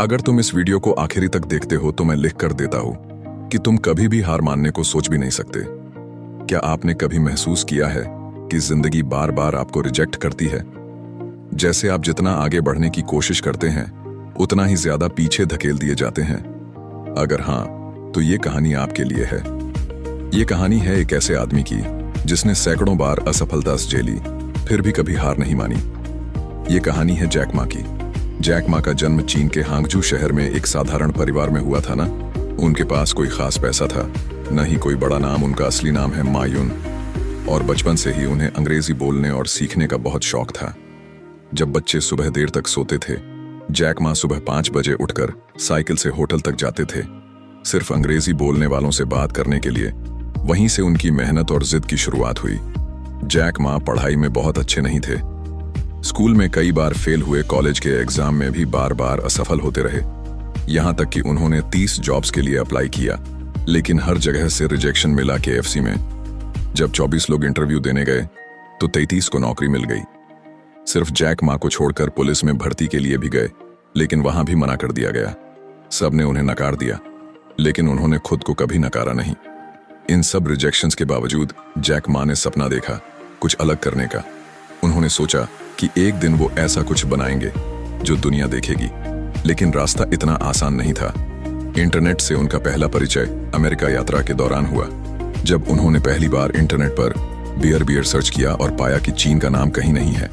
अगर तुम इस वीडियो को आखिरी तक देखते हो तो मैं लिख कर देता हूं कि तुम कभी भी हार मानने को सोच भी नहीं सकते। क्या आपने कभी महसूस किया है कि जिंदगी बार बार आपको रिजेक्ट करती है? जैसे आप जितना आगे बढ़ने की कोशिश करते हैं उतना ही ज्यादा पीछे धकेल दिए जाते हैं। अगर हाँ, तो ये कहानी आपके लिए है। ये कहानी है एक ऐसे आदमी की जिसने सैकड़ों बार असफलता झेली फिर भी कभी हार नहीं मानी। ये कहानी है जैक मा की। जैक मा का जन्म चीन के हांगझू शहर में एक साधारण परिवार में हुआ था ना। उनके पास कोई खास पैसा था, न ही कोई बड़ा नाम। उनका असली नाम है मा युन और बचपन से ही उन्हें अंग्रेजी बोलने और सीखने का बहुत शौक था। जब बच्चे सुबह देर तक सोते थे, जैक मा सुबह 5 बजे उठकर साइकिल से होटल तक जाते थे, सिर्फ अंग्रेजी बोलने वालों से बात करने के लिए। वहीं से उनकी मेहनत और जिद की शुरुआत हुई। जैक मा पढ़ाई में बहुत अच्छे नहीं थे, स्कूल में कई बार फेल हुए, कॉलेज के एग्जाम में भी बार बार असफल होते रहे। यहां तक कि उन्होंने 30 जॉब्स के लिए अप्लाई किया, लेकिन हर जगह से रिजेक्शन मिला। KFC में जब 24 लोग इंटरव्यू देने गए तो 33 को नौकरी मिल गई। सिर्फ जैक मा को छोड़कर पुलिस में भर्ती के लिए भी गए, लेकिन वहां भी मना कर दिया गया। सबने उन्हें नकार दिया, लेकिन उन्होंने खुद को कभी नकारा नहीं। इन सब रिजेक्शंस के बावजूद जैक मा ने सपना देखा कुछ अलग करने का। उन्होंने सोचा कि एक दिन वो ऐसा कुछ बनाएंगे जो दुनिया देखेगी, लेकिन रास्ता इतना आसान नहीं था। इंटरनेट से उनका पहला परिचय अमेरिका यात्रा के दौरान हुआ, जब उन्होंने पहली बार इंटरनेट पर बियर सर्च किया और पाया कि चीन का नाम कहीं नहीं है।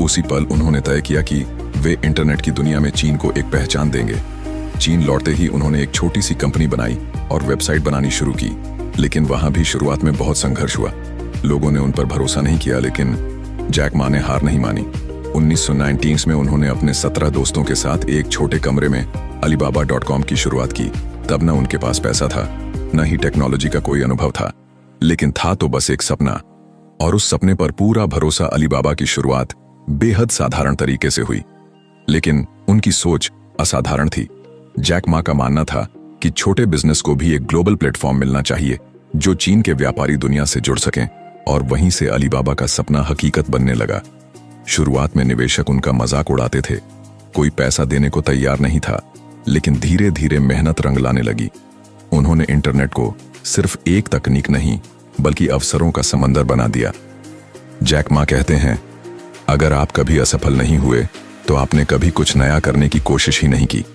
उसी पल उन्होंने तय किया कि वे इंटरनेट की दुनिया में चीन को एक पहचान देंगे। चीन लौटते ही उन्होंने एक छोटी सी कंपनी बनाई और वेबसाइट बनानी शुरू की, लेकिन वहां भी शुरुआत में बहुत संघर्ष हुआ। लोगों ने उन पर भरोसा नहीं किया, लेकिन जैक मा ने हार नहीं मानी। 1919 में उन्होंने अपने 17 दोस्तों के साथ एक छोटे कमरे में Alibaba.com की शुरुआत की। तब न उनके पास पैसा था, न ही टेक्नोलॉजी का कोई अनुभव था, लेकिन था तो बस एक सपना, और उस सपने पर पूरा भरोसा। अलीबाबा की शुरुआत बेहद साधारण तरीके से हुई, लेकिन उनकी सोच असाधारण थी। जैक मा का मानना था कि छोटे बिजनेस को भी एक ग्लोबल प्लेटफॉर्म मिलना चाहिए जो चीन के व्यापारी दुनिया से जुड़ सकें, और वहीं से अलीबाबा का सपना हकीकत बनने लगा। शुरुआत में निवेशक उनका मजाक उड़ाते थे, कोई पैसा देने को तैयार नहीं था, लेकिन धीरे धीरे मेहनत रंग लाने लगी। उन्होंने इंटरनेट को सिर्फ एक तकनीक नहीं बल्कि अवसरों का समंदर बना दिया। जैक मा कहते हैं, अगर आप कभी असफल नहीं हुए तो आपने कभी कुछ नया करने की कोशिश ही नहीं की।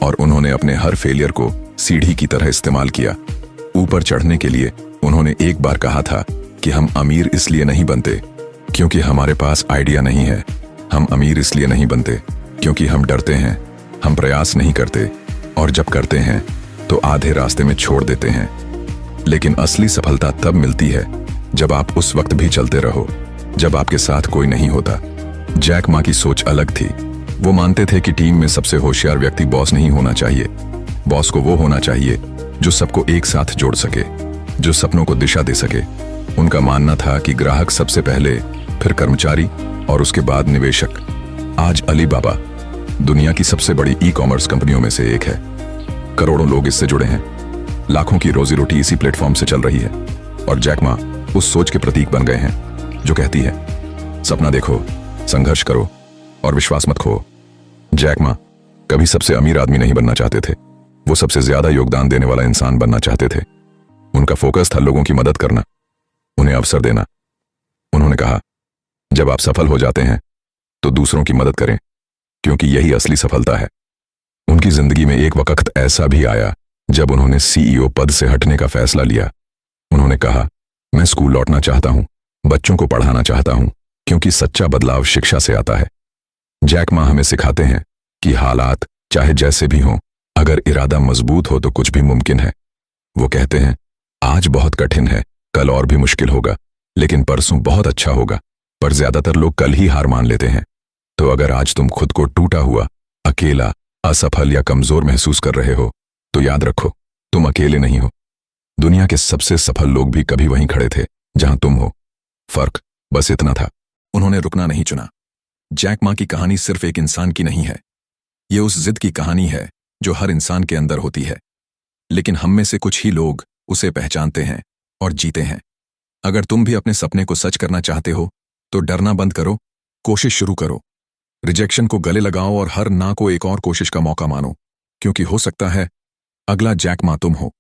और उन्होंने अपने हर फेलियर को सीढ़ी की तरह इस्तेमाल किया। ऊपर चढ़ने के लिए उन्होंने एक बार कहा था कि हम अमीर इसलिए नहीं बनते क्योंकि हमारे पास आइडिया नहीं है, हम अमीर इसलिए नहीं बनते क्योंकि हम डरते हैं, हम प्रयास नहीं करते, और जब करते हैं तो आधे रास्ते में छोड़ देते हैं। लेकिन असली सफलता तब मिलती है जब आप उस वक्त भी चलते रहो जब आपके साथ कोई नहीं होता। जैक मा की सोच अलग थी। वो मानते थे कि टीम में सबसे होशियार व्यक्ति बॉस नहीं होना चाहिए। बॉस को वो होना चाहिए जो सबको एक साथ जोड़ सके, जो सपनों को दिशा दे सके। उनका मानना था कि ग्राहक सबसे पहले, फिर कर्मचारी और उसके बाद निवेशक। आज अलीबाबा दुनिया की सबसे बड़ी ई-कॉमर्स कंपनियों में से एक है। करोड़ों लोग इससे जुड़े हैं, लाखों की रोजी रोटी इसी प्लेटफॉर्म से चल रही है। और जैक मा उस सोच के प्रतीक बन गए हैं जो कहती है, सपना देखो, संघर्ष करो और विश्वास मत खो। जैक मा कभी सबसे अमीर आदमी नहीं बनना चाहते थे, वो सबसे ज्यादा योगदान देने वाला इंसान बनना चाहते थे। उनका फोकस था लोगों की मदद करना, उन्हें अवसर देना। उन्होंने कहा, जब आप सफल हो जाते हैं तो दूसरों की मदद करें, क्योंकि यही असली सफलता है। उनकी जिंदगी में एक वक्त ऐसा भी आया जब उन्होंने CEO पद से हटने का फैसला लिया। उन्होंने कहा, मैं स्कूल लौटना चाहता हूं, बच्चों को पढ़ाना चाहता हूं, क्योंकि सच्चा बदलाव शिक्षा से आता है। जैक मा हमें सिखाते हैं कि हालात चाहे जैसे भी हों, अगर इरादा मजबूत हो तो कुछ भी मुमकिन है। वो कहते हैं, आज बहुत कठिन है, कल और भी मुश्किल होगा, लेकिन परसों बहुत अच्छा होगा। पर ज्यादातर लोग कल ही हार मान लेते हैं। तो अगर आज तुम खुद को टूटा हुआ, अकेला, असफल या कमजोर महसूस कर रहे हो, तो याद रखो, तुम अकेले नहीं हो। दुनिया के सबसे सफल लोग भी कभी वहीं खड़े थे जहां तुम हो। फर्क बस इतना था, उन्होंने रुकना नहीं चुना। जैक मा की कहानी सिर्फ एक इंसान की नहीं है, ये उस जिद की कहानी है जो हर इंसान के अंदर होती है, लेकिन हम में से कुछ ही लोग उसे पहचानते हैं और जीते हैं। अगर तुम भी अपने सपने को सच करना चाहते हो तो डरना बंद करो, कोशिश शुरू करो। रिजेक्शन को गले लगाओ और हर ना को एक और कोशिश का मौका मानो, क्योंकि हो सकता है अगला जैक मा तुम हो।